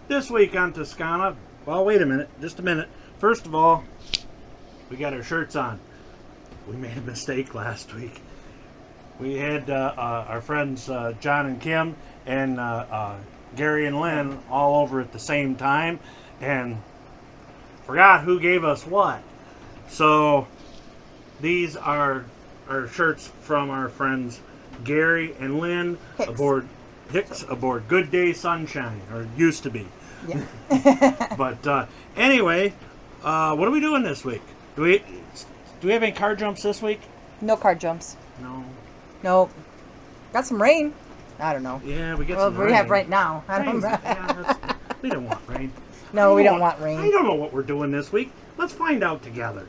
This week on Toscana, well, wait a minute, just a minute. First of all, we got our shirts on. We made a mistake last week. We had our friends John and Kim and Gary and Lynn all over at the same time and forgot who gave us what. So these are our shirts from our friends Gary and Lynn Hicks. aboard Good Day Sunshine, or used to be. Yeah. But anyway, what are we doing this week? Do we have any car jumps this week? No car jumps. No. Nope. Got some rain. I don't know. Yeah, we get Well, some we rain. have right now. I don't know. We don't want rain. No, we don't want rain. I don't know what we're doing this week. Let's find out together.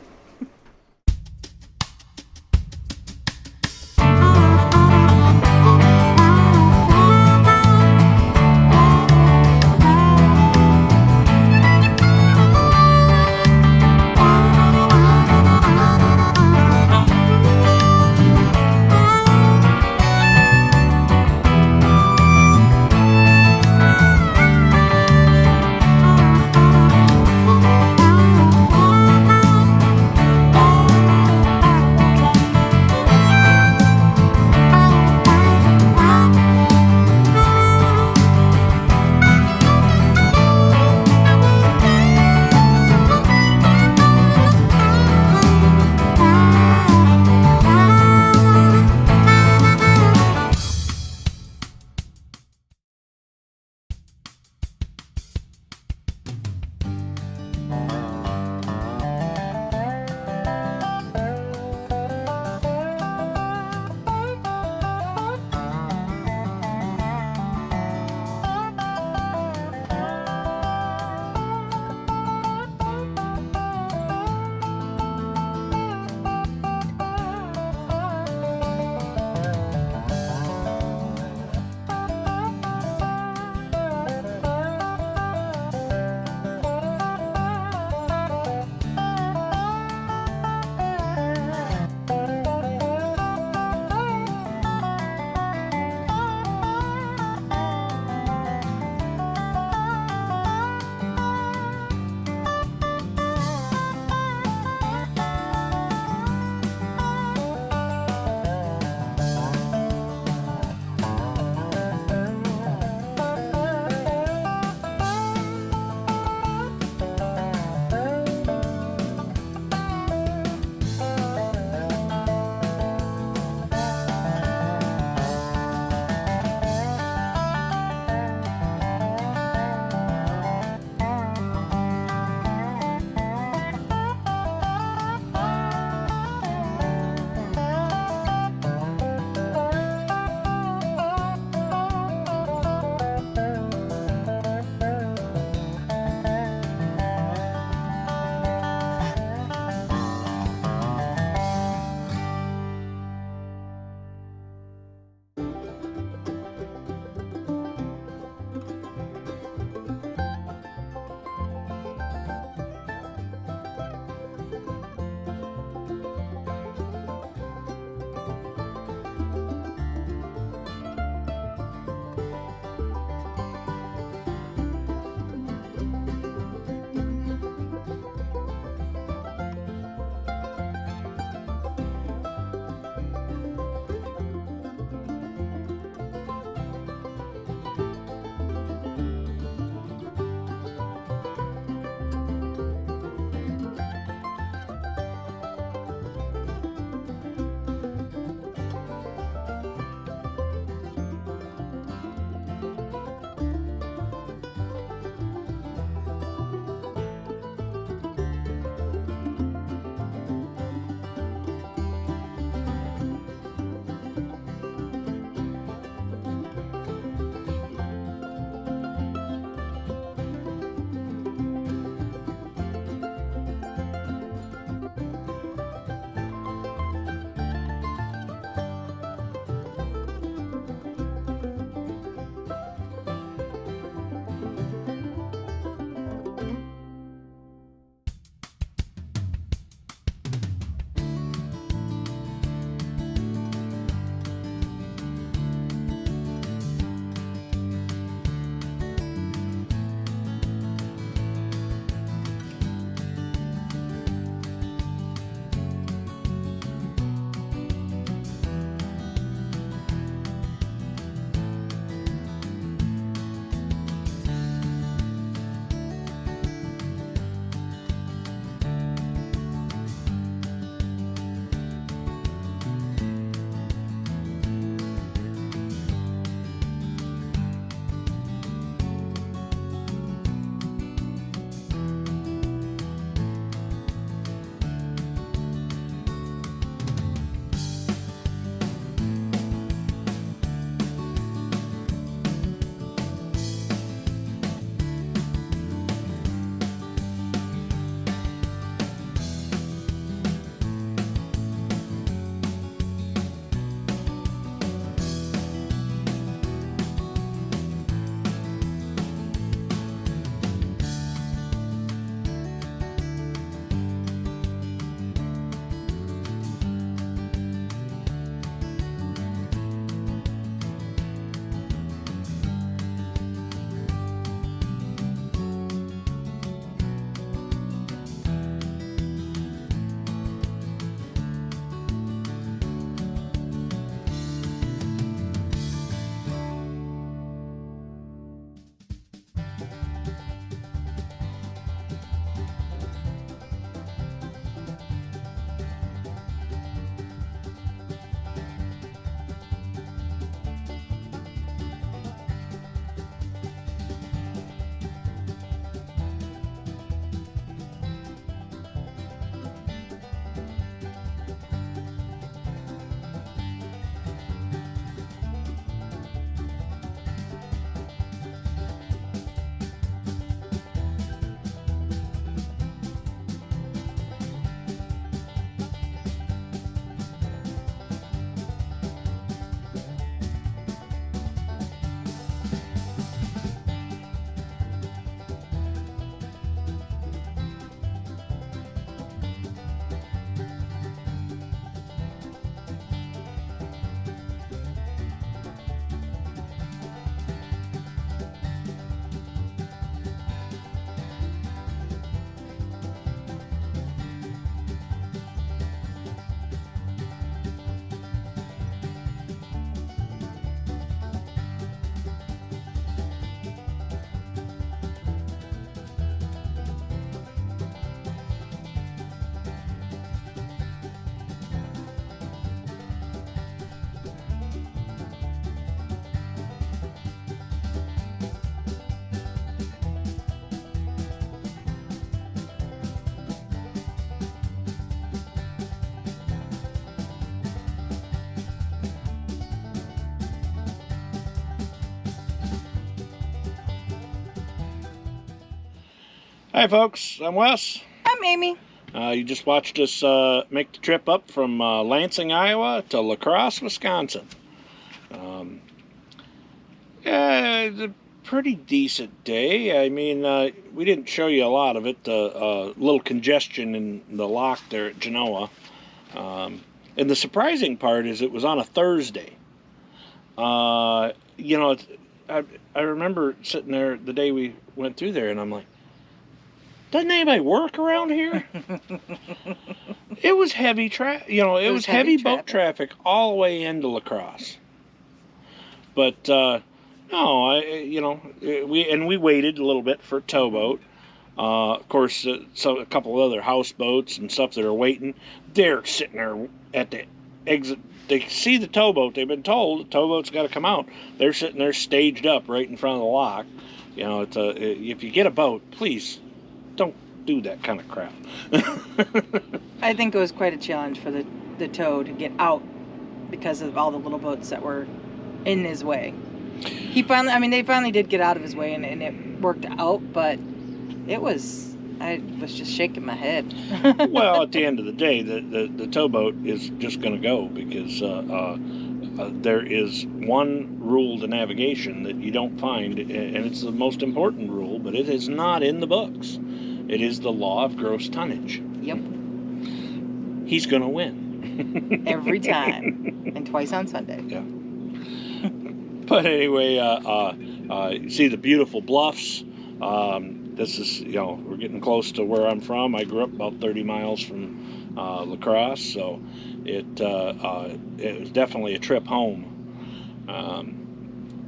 Hi, folks. I'm Wes. I'm Amy. You just watched us make the trip up from Lansing, Iowa to La Crosse, Wisconsin. Yeah, it's a pretty decent day. I mean, we didn't show you a lot of it. Little congestion in the lock there at Genoa. And the surprising part is it was on a Thursday. I remember sitting there the day we went through there, and I'm like, doesn't anybody work around here? It was heavy it was heavy boat traffic all the way into La Crosse. But no, we waited a little bit for a towboat. Of course, so a couple of other houseboats and stuff that are waiting. They're sitting there at the exit. They see the towboat. They've been told the towboat's got to come out. They're sitting there staged up right in front of the lock. If you get a boat, please don't do that kind of crap. I think it was quite a challenge for the tow to get out because of all the little boats that were in his way. They finally did get out of his way, and it worked out, but I was just shaking my head. Well, at the end of the day, the towboat is just going to go because there is one rule to navigation that you don't find, and it's the most important rule, but it is not in the books. It is the law of gross tonnage. Yep. He's going to win. Every time. And twice on Sunday. Yeah. But anyway, you see the beautiful bluffs. This is, we're getting close to where I'm from. I grew up about 30 miles from La Crosse, so it was definitely a trip home.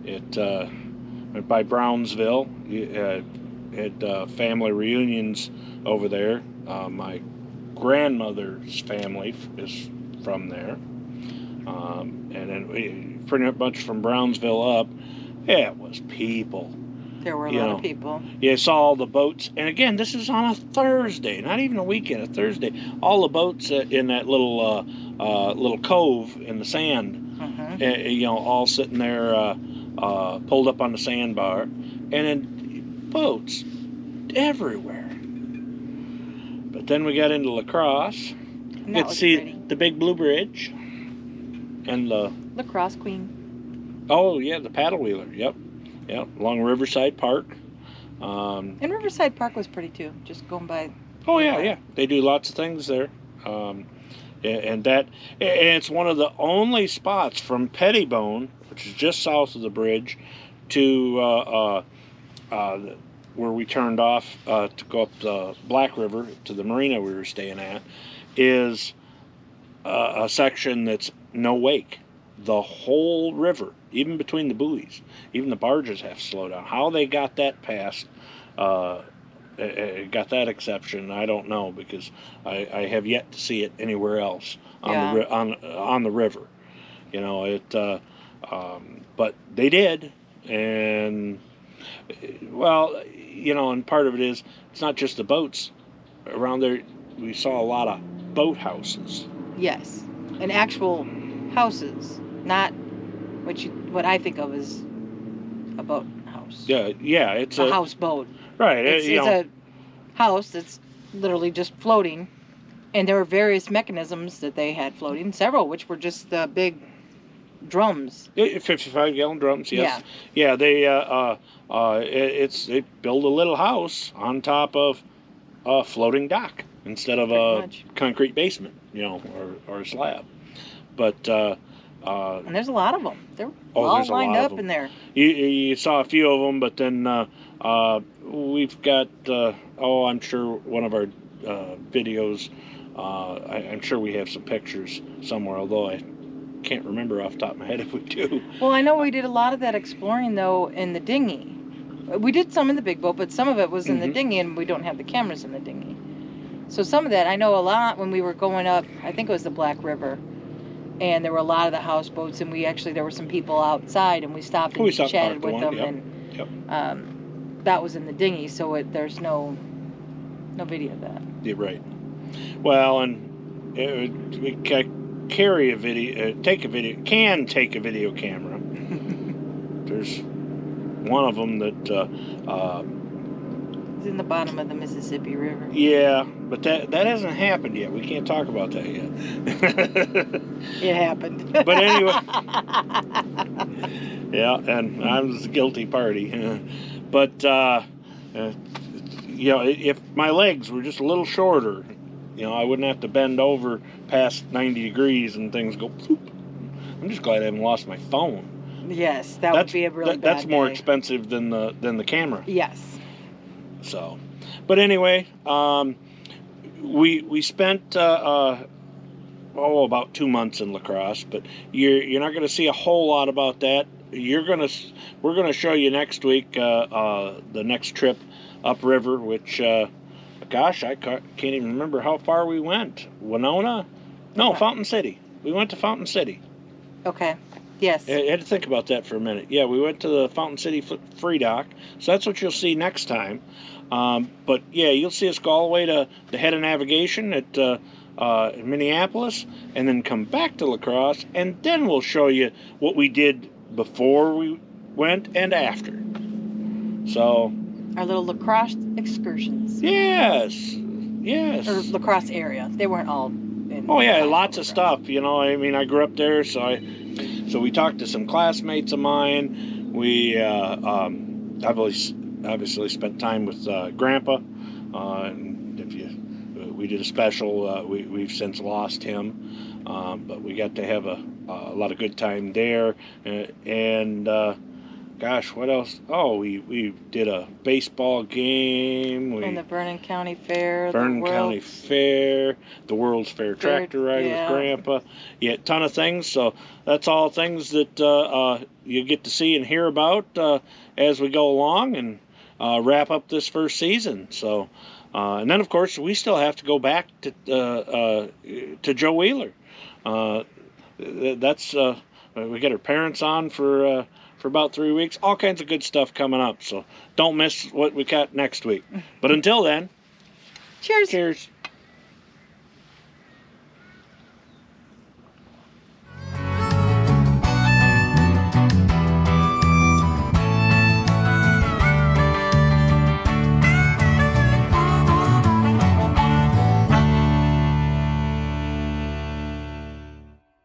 It went by Brownsville. Had family reunions over there. My grandmother's family is from there. And then pretty much from Brownsville up, it was people. There were a lot of people. You saw all the boats. And again, this is on a Thursday, not even a weekend, a Thursday. All the boats in that little cove in the sand, all sitting there pulled up on the sandbar. And then boats everywhere. But then we got into La Crosse. Get to see the Big Blue Bridge and the La Crosse Queen. Oh yeah, the paddle wheeler. Yep, along Riverside Park. And Riverside Park was pretty too. Just going by. Oh yeah. They do lots of things there. And it's one of the only spots from Pettibone, which is just south of the bridge, to where we turned off to go up the Black River to the marina we were staying at, is a section that's no wake. The whole river, even between the buoys, even the barges have to slow down. How they got that passed, got that exception, I don't know, because I have yet to see it anywhere else on the river. But they did, and and part of it is it's not just the boats around there. We saw a lot of boathouses. Yes, and actual houses, not what I think of as a boat house. Yeah, it's a houseboat. Right. It's a house that's literally just floating, and there were various mechanisms that they had floating, several which were just the big drums. 55-gallon drums. Yes. Yeah. They they build a little house on top of a floating dock instead of a concrete basement, or a slab. But and there's a lot of them. They're all lined up in there. You saw a few of them, but then we've got I'm sure one of our videos. I'm sure we have some pictures somewhere, although I can't remember off the top of my head if we do. Well, I know we did a lot of that exploring though in the dinghy. We did some in the big boat, but some of it was in the dinghy, and we don't have the cameras in the dinghy. So some of that I know a lot when we were going up. I think it was the Black River. And there were a lot of the houseboats, and there were some people outside, and we stopped and chatted with them, and that was in the dinghy, so there's no video of that. Yeah, right. Well, and we carry a video, take a video camera. There's one of them that It's in the bottom of the Mississippi River. Yeah, but that hasn't happened yet. We can't talk about that yet. It happened. But anyway, yeah, and I was the guilty party. But you know, if my legs were just a little shorter, you know, I wouldn't have to bend over past 90 degrees and things go. Poof. I'm just glad I haven't lost my phone. Yes, that would be a really bad That's more day. expensive than the camera. Yes. So, but anyway, we spent about 2 months in La Crosse, but you're not going to see a whole lot about that. We're gonna show you next week the next trip upriver, which gosh, I can't even remember how far we went. Winona? No, Fountain City. We went to Fountain City. Okay. Yes. I had to think about that for a minute. Yeah, we went to the Fountain City Free Dock, so that's what you'll see next time. But yeah, you'll see us go all the way to the head of navigation at Minneapolis, and then come back to La Crosse, and then we'll show you what we did before we went and after. So Our little La Crosse excursions. yes. Or La Crosse area. They weren't all in Oh yeah, La lots of Crosse. stuff. You know, I mean, I grew up there, so we talked to some classmates of mine. We obviously spent time with Grandpa. And we did a special. We've since lost him, but we got to have a lot of good time there. And gosh, what else? Oh, we did a baseball game. And the Vernon County Fair. Vernon County Fair, the World's Fair tractor ride yeah. with Grandpa. Yeah, ton of things. So that's all things that you get to see and hear about as we go along and wrap up this first season. So, and then of course we still have to go back to Joe Wheeler. That's we get our parents on for about 3 weeks. All kinds of good stuff coming up. So don't miss what we got next week. But until then, Cheers. cheers.